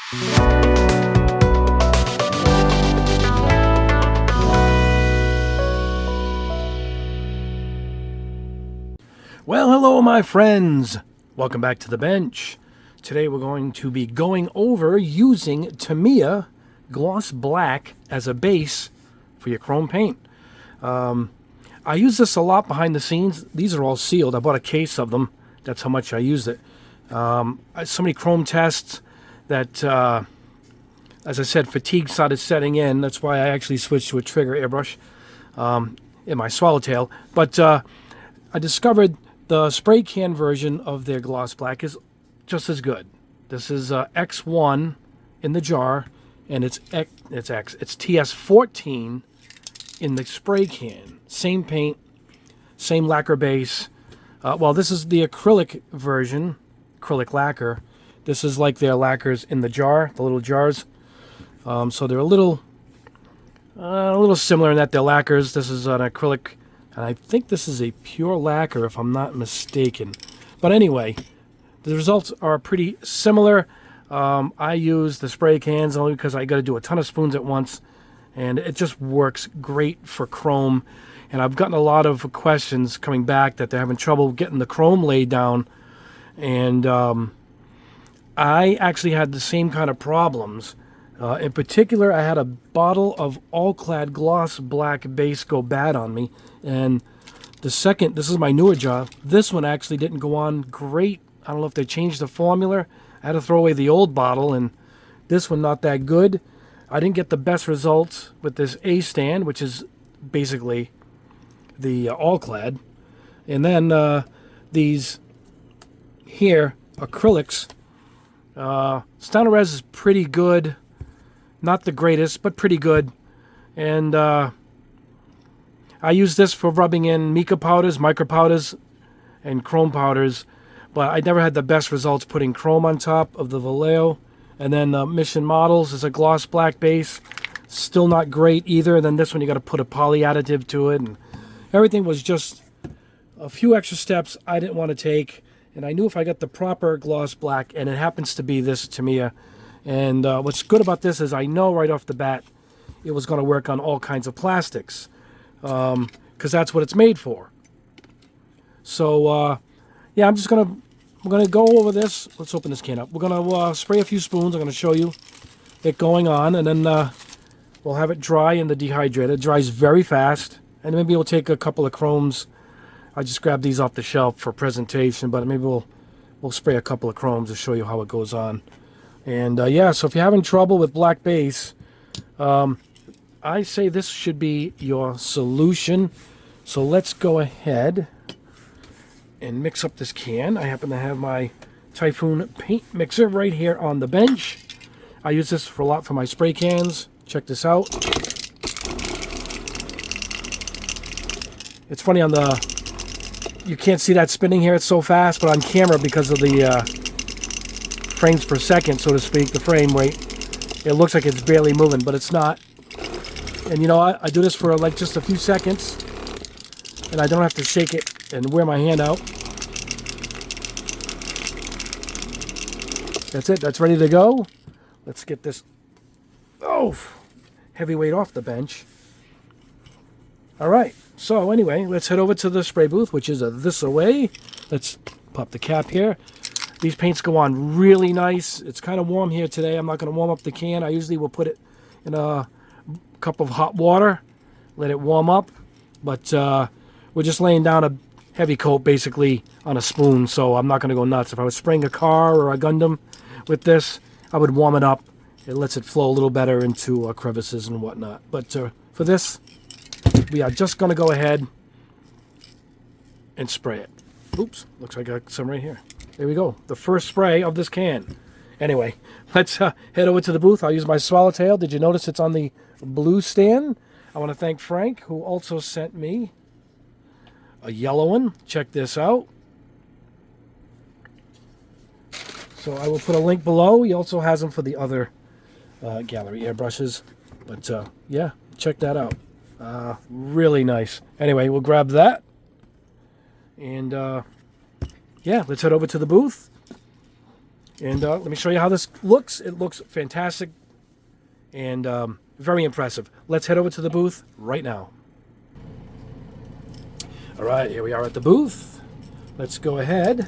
Well, hello my friends. Welcome back to the bench. Today we're going to be going over using Tamiya gloss black as a base for your chrome paint. I use this a lot behind the scenes. These are all sealed. I bought a case of them. That's how much I used it. So many chrome tests that, as I said, fatigue started setting in. That's why I actually switched to a trigger airbrush in my swallowtail. But I discovered the spray can version of their gloss black is just as good. This is X1 in the jar, and it's TS14 in the spray can. Same paint, same lacquer base. Well, this is the acrylic version, acrylic lacquer. This is like their lacquers in the jar, the little jars. So they're a little similar in that they're lacquers. This is an acrylic. And I think this is a pure lacquer, if I'm not mistaken. But anyway, the results are pretty similar. I use the spray cans only because I got to do a ton of spoons at once. And it just works great for chrome. And I've gotten a lot of questions coming back that they're having trouble getting the chrome laid down. And I actually had the same kind of problems. In particular, I had a bottle of all-clad gloss black base go bad on me. And this is my newer jar, this one actually didn't go on great. I don't know if they changed the formula. I had to throw away the old bottle, and this one not that good. I didn't get the best results with this A stand, which is basically the all-clad. And then these here, acrylics. Stanores is pretty good. Not the greatest, but pretty good. And I use this for rubbing in mica powders, micro powders, and chrome powders. But I never had the best results putting chrome on top of the Vallejo. And then Mission Models is a gloss black base. Still not great either. And then this one you got to put a poly additive to it. And everything was just a few extra steps I didn't want to take. And I knew if I got the proper gloss black, and it happens to be this Tamiya. And what's good about this is I know right off the bat it was going to work on all kinds of plastics. Because that's what it's made for. So, yeah, we're gonna go over this. Let's open this can up. We're gonna spray a few spoons. I'm gonna show you it going on, and then we'll have it dry in the dehydrator. It dries very fast, and maybe we'll take a couple of chromes. I just grabbed these off the shelf for presentation, but maybe we'll spray a couple of chromes to show you how it goes on. And yeah, so if you're having trouble with black base, I say this should be your solution. So let's go ahead and mix up this can. I happen to have my Typhoon paint mixer right here on the bench. I use this for a lot for my spray cans. Check this out. It's funny you can't see that spinning here, it's so fast, but on camera, because of the frames per second, so to speak, the frame rate, it looks like it's barely moving, but it's not. And you know, I do this for like just a few seconds, and I don't have to shake it and wear my hand out. That's it. That's ready to go. Let's get this heavyweight off the bench. All right. So anyway, let's head over to the spray booth, which is this away. Let's pop the cap here. These paints go on really nice. It's kind of warm here today. I'm not going to warm up the can. I usually will put it in a cup of hot water, let it warm up, but we're just laying down a heavy coat basically on a spoon, so I'm not going to go nuts. If I was spraying a car or a Gundam with this, I would warm it up. It lets it flow a little better into crevices and whatnot. But for this, we are just going to go ahead and spray it. Oops, looks like I got some right here. There we go, the first spray of this can. Anyway, let's head over to the booth. I'll use my swallowtail. Did you notice it's on the blue stand? I want to thank Frank, who also sent me a yellow one. Check this out. So I will put a link below. He also has them for the other gallery airbrushes. But yeah, check that out. Really nice. Anyway, we'll grab that. And yeah, let's head over to the booth. And let me show you how this looks. It looks fantastic and very impressive. Let's head over to the booth right now. All right, here we are at the booth. Let's go ahead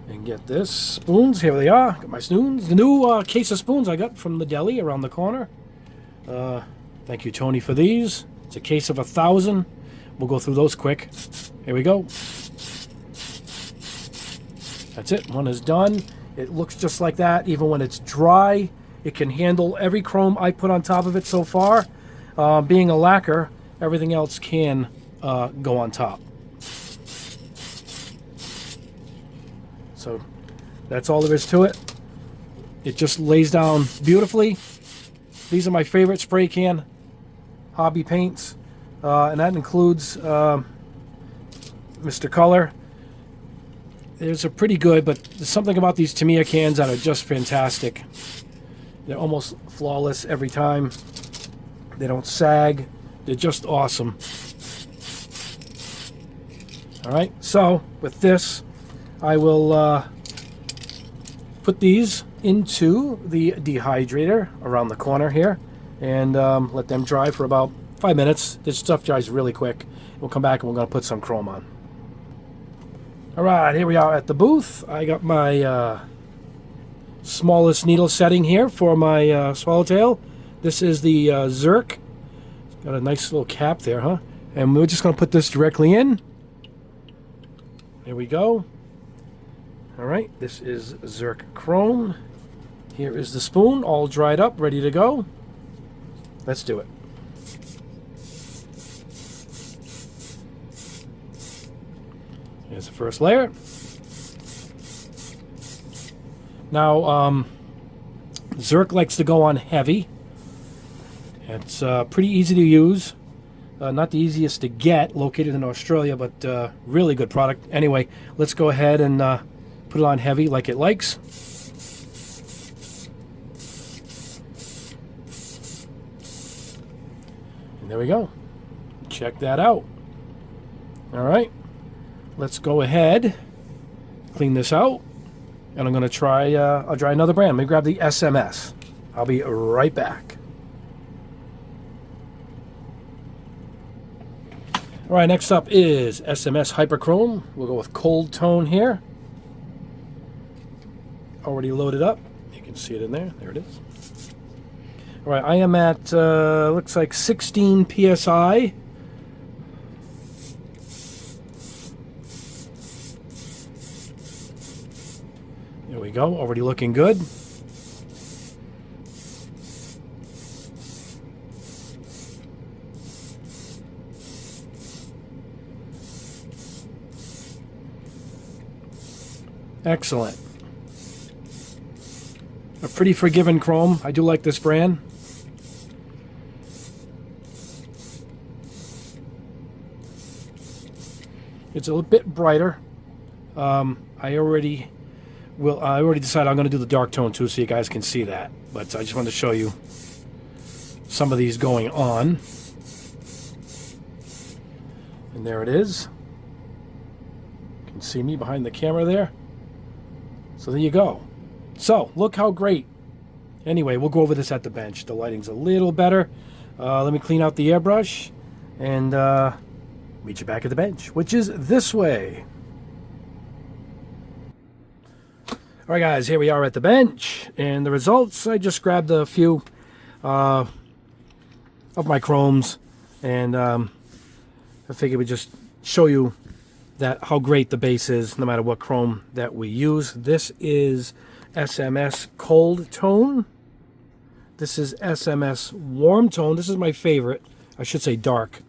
and get this. Spoons, here they are. Got my spoons. The new case of spoons I got from the deli around the corner. Thank you, Tony, for these. It's a case of 1,000. We'll go through those quick. Here we go. That's it. One is done. It looks just like that. Even when it's dry, it can handle every chrome I put on top of it so far. Being a lacquer, everything else can go on top. So that's all there is to it. It just lays down beautifully. These are my favorite spray can hobby paints, and that includes Mr. Color. These are pretty good, but there's something about these Tamiya cans that are just fantastic. They're almost flawless every time. They don't sag. They're just awesome. All right, so with this, I will put these into the dehydrator around the corner here and let them dry for about 5 minutes. This stuff dries really quick. We'll come back and we're going to put some chrome on. All right, here we are at the booth. I got my smallest needle setting here for my swallowtail. This is the Zerk. It's got a nice little cap there, huh? And we're just going to put this directly in. There we go. All right, this is Zerk Chrome. Here is the spoon, all dried up, ready to go. Let's do it. Here's the first layer. Now, Zerk likes to go on heavy. It's pretty easy to use. Not the easiest to get, located in Australia, but really good product. Anyway, let's go ahead and put it on heavy like it likes. And there we go. Check that out. All right. Let's go ahead, clean this out, and I'm going to try, I'll try another brand. Let me grab the SMS. I'll be right back. All right, next up is SMS Hyperchrome. We'll go with Cold Tone here. Already loaded up. You can see it in there. There it is. All right, I am at, looks like 16 PSI. There we go, already looking good. Excellent. A pretty forgiving chrome. I do like this brand. It's a little bit brighter. I already decided I'm going to do the dark tone too, so you guys can see that. But I just wanted to show you some of these going on. And there it is. You can see me behind the camera there. So there you go. So look how great. Anyway, we'll go over this at the bench. The lighting's a little better. Let me clean out the airbrush and meet you back at the bench, which is this way. All right, guys, here we are at the bench, and the results, I just grabbed a few of my chromes, and I figured we'd just show you that how great the base is, no matter what chrome that we use. This is SMS Cold Tone. This is SMS Warm Tone. This is my favorite. I should say dark.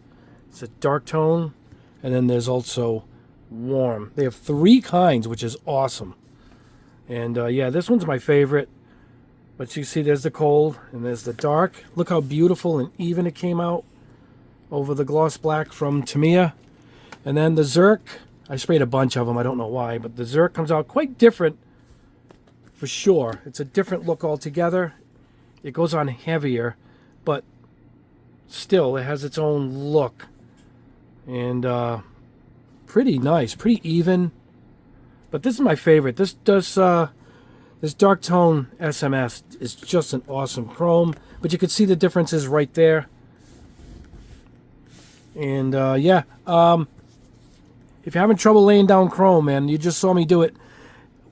It's a dark tone, and then there's also warm. They have 3 kinds, which is awesome. And yeah, this one's my favorite. But you see there's the cold and there's the dark. Look how beautiful and even it came out over the gloss black from Tamiya. And then the Zerk, I sprayed a bunch of them, I don't know why, but the Zerk comes out quite different for sure. It's a different look altogether. It goes on heavier, but still it has its own look. And pretty nice, pretty even. But this is my favorite. This dark tone SMS is just an awesome chrome. But you can see the differences right there. And yeah, if you're having trouble laying down chrome, man, you just saw me do it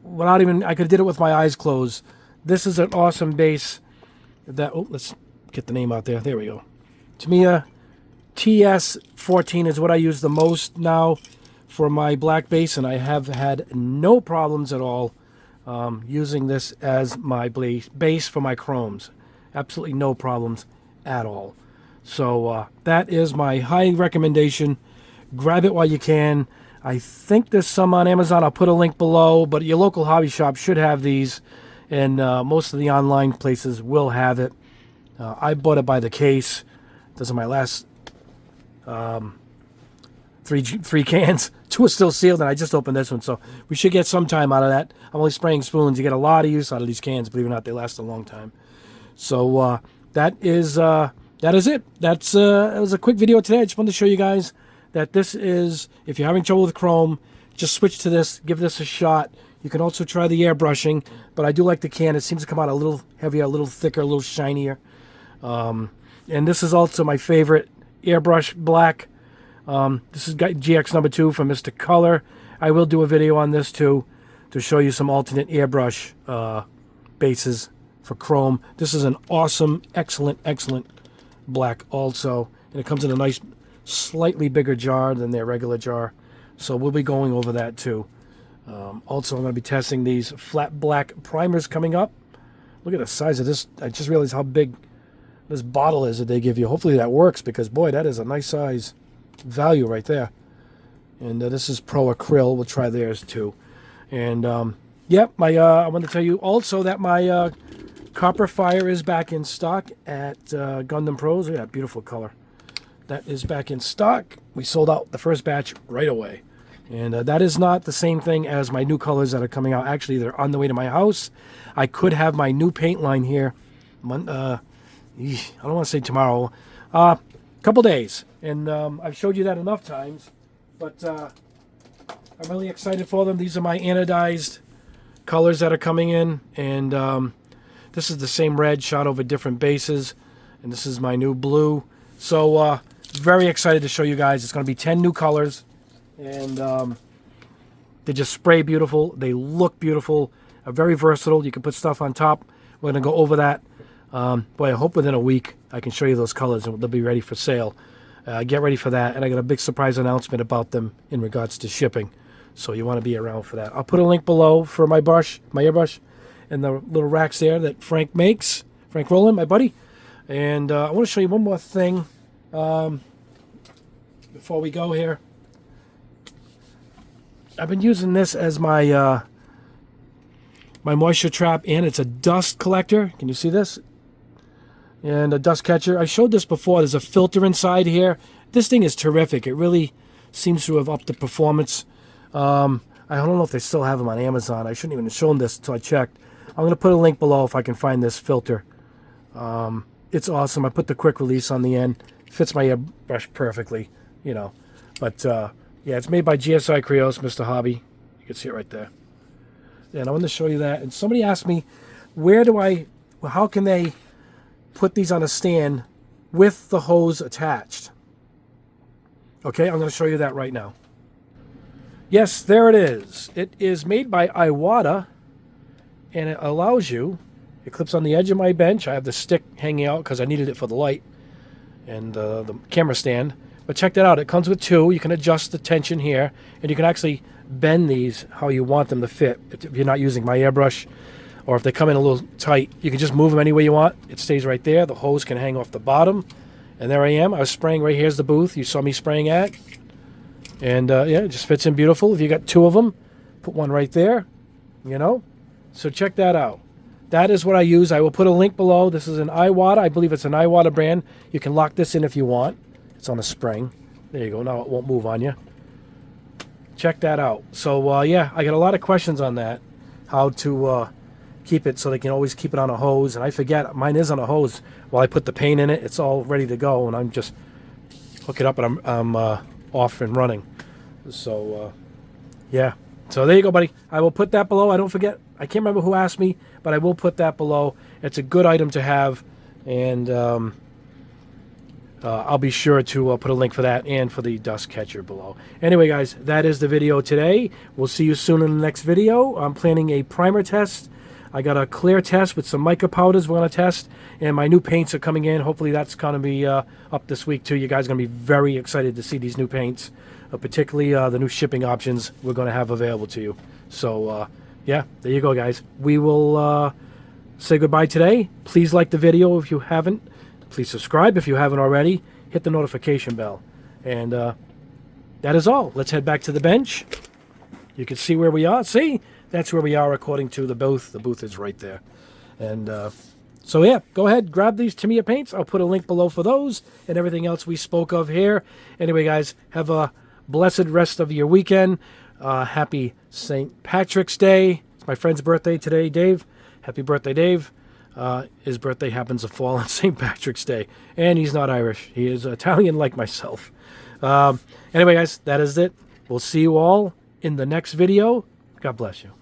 without even, I could have did it with my eyes closed. This is an awesome base. Oh, let's get the name out there. There we go. Tamiya TS14 is what I use the most now for my black base, and I have had no problems at all using this as my base for my chromes. Absolutely no problems at all. So that is my high recommendation. Grab it while you can. I think there's some on Amazon. I'll put a link below, but your local hobby shop should have these, and most of the online places will have it. I bought it by the case. Those are my last three cans. 2 are still sealed, and I just opened this one, so we should get some time out of that. I'm only spraying spoons. You get a lot of use out of these cans. Believe it or not, they last a long time. So that is it. That was a quick video today. I just wanted to show you guys that this is, if you're having trouble with chrome, just switch to this. Give this a shot. You can also try the airbrushing, but I do like the can. It seems to come out a little heavier, a little thicker, a little shinier. And this is also my favorite airbrush black. This is GX number 2 from Mr. Color. I will do a video on this too to show you some alternate airbrush bases for chrome. This is an awesome, excellent black also. And it comes in a nice, slightly bigger jar than their regular jar. So we'll be going over that too. Also, I'm going to be testing these flat black primers coming up. Look at the size of this. I just realized how big this bottle is that they give you. Hopefully that works, because boy, that is a nice size value right there. And this is Pro Acryl. We'll try theirs too. And yeah, I want to tell you also that my Copper Fire is back in stock at Gundam Pros. Look at that beautiful color. That is back in stock. We sold out the first batch right away. And that is not the same thing as my new colors that are coming out. Actually, they're on the way to my house. I could have my new paint line here. I don't want to say tomorrow. Couple days. And I've showed you that enough times. But I'm really excited for them. These are my anodized colors that are coming in. And this is the same red shot over different bases. And this is my new blue. So very excited to show you guys. It's going to be 10 new colors. And they just spray beautiful. They look beautiful. Very versatile. You can put stuff on top. We're going to go over that. Boy, I hope within a week I can show you those colors and they'll be ready for sale. Get ready for that. And I got a big surprise announcement about them in regards to shipping. So you want to be around for that. I'll put a link below for my airbrush, and the little racks there that Frank makes. Frank Rowland, my buddy. And I want to show you one more thing before we go here. I've been using this as my my moisture trap, and it's a dust collector. Can you see this? And a dust catcher. I showed this before. There's a filter inside here. This thing is terrific. It really seems to have upped the performance. I don't know if they still have them on Amazon. I shouldn't even have shown this until I checked. I'm going to put a link below if I can find this filter. It's awesome. I put the quick release on the end. Fits my airbrush perfectly, you know. But yeah, it's made by GSI Creos, Mr. Hobby. You can see it right there. And I want to show you that. And somebody asked me, how can they put these on a stand with the hose attached? Okay, I'm going to show you that right now. Yes, there it is. It is made by Iwata, and it allows you, it clips on the edge of my bench. I have the stick hanging out because I needed it for the light and the camera stand. But check that out. It comes with 2. You can adjust the tension here, and you can actually bend these how you want them to fit. If you're not using my airbrush, or if they come in a little tight, you can just move them any way you want. It stays right there. The hose can hang off the bottom. And there I am. I was spraying right here's the booth you saw me spraying at. And yeah, it just fits in beautiful. If you got 2 of them, put one right there, you know. So check that out. That is what I use. I will put a link below. This is an Iwata. I believe it's an Iwata brand. You can lock this in if you want. It's on a spring. There you go. Now it won't move on you. Check that out. So yeah, I got a lot of questions on that. How to keep it so they can always keep it on a hose. And I forget, mine is on a hose. While I put the paint in it, it's all ready to go. And I'm just hook it up and I'm off and running. So yeah, So there you go, buddy. I will put that below. I don't forget. I can't remember who asked me, but I will put that below. It's a good item to have, and I'll be sure to put a link for that and for the dust catcher below. Anyway, guys, that is the video today. We'll see you soon in the next video. I'm planning a primer test. I got a clear test with some mica powders we're going to test, and my new paints are coming in. Hopefully that's going to be up this week too. You guys are going to be very excited to see these new paints, particularly the new shipping options we're going to have available to you. So yeah, there you go, guys. We will say goodbye today. Please like the video if you haven't. Please subscribe if you haven't already. Hit the notification bell. And that is all. Let's head back to the bench. You can see where we are. See? That's where we are according to the booth. The booth is right there. And so, yeah, go ahead. Grab these Tamiya paints. I'll put a link below for those and everything else we spoke of here. Anyway, guys, have a blessed rest of your weekend. Happy St. Patrick's Day. It's my friend's birthday today, Dave. Happy birthday, Dave. His birthday happens to fall on St. Patrick's Day. And he's not Irish. He is Italian like myself. Anyway, guys, that is it. We'll see you all in the next video. God bless you.